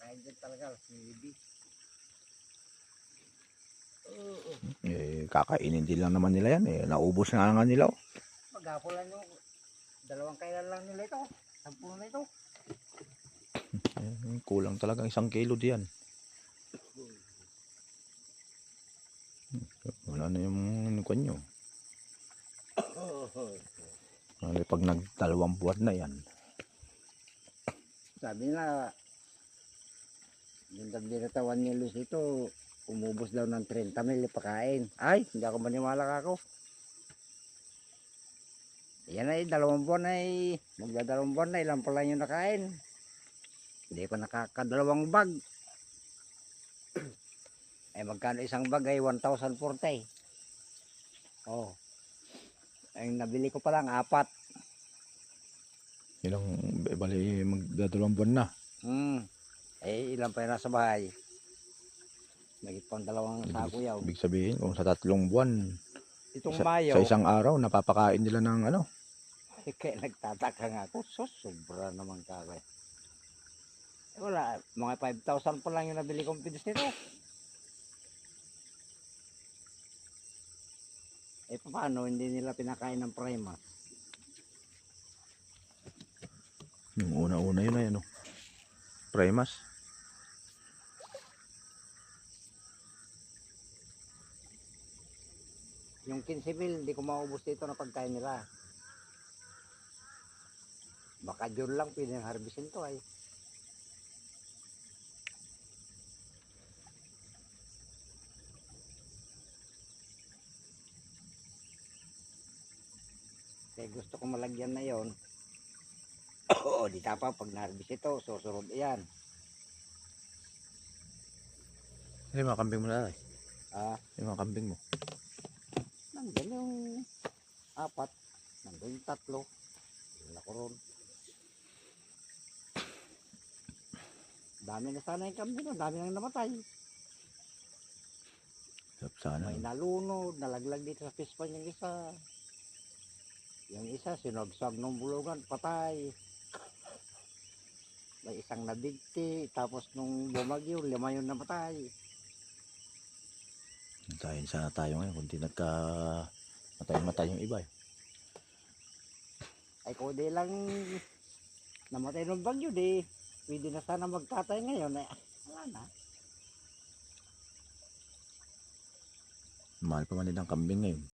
Kain din talaga, baby. Kakainin din lang naman nila yan eh. Naubos na nga nila. Oh. Magapulan yung dalawang kailan lang nila ito. 10 na ito. Kulang talaga 1 kilo diyan. Wala na yung kwan nyo. Pag nag2 buwan na yan. Sabi nila, yung natawan ni Luis ito, umubos daw ng 30 mil pakain. Ay, hindi ako maniwala ako. Yan ay 2 buwan ay, magda2 buwan na, ilan pala yung nakain. Hindi ko nakaka2 bag. Ay magkano isang bag ay 1,040. Oh. Ay nabili ko pa lang 4. Ilang, bali magda2 buwan na. Eh ilan pa yung nasa bahay. Nagit pang 2 sako yaw. Ibig sabihin kung sa 3 buwan, Itong Mayo. sa 1 araw, napapakain nila ng ano. Kaya nagtataka nga ako, sobra naman kagad. Eh, wala, mga 5,000 pa lang yung nabili kong pinis nito. Eh paano hindi nila pinakain ng Primas? Yung una-una yun ay ano, Primas. Yung 15 mil, hindi ko maubos dito na pagkain nila. Baka June lang pwede harvestin to ay. Kaya gusto ko malagyan na yon. Oo, di tapa pag na-harvest ito, susunod yan. Ano yung mga kambing mo na ay? Yung mga kambing mo? Nandun yung 4, nandun yung 3. Wala ko ron. Dami na sana yung kambing, dami nang namatay. Sana. May nalunod, nalaglag dito sa pispan yung isa. Yung isa, sinagsag ng bulugan, patay. May isang nabigti, tapos nung bumagyo, 5 yung namatay. Hintayin sana tayo ngayon kung di matay yung iba eh. Ay kung di lang namatay ng bagyo, di pwede na sana magtatay ngayon. Eh, wala na. Mahal pa man din ang kambing ngayon.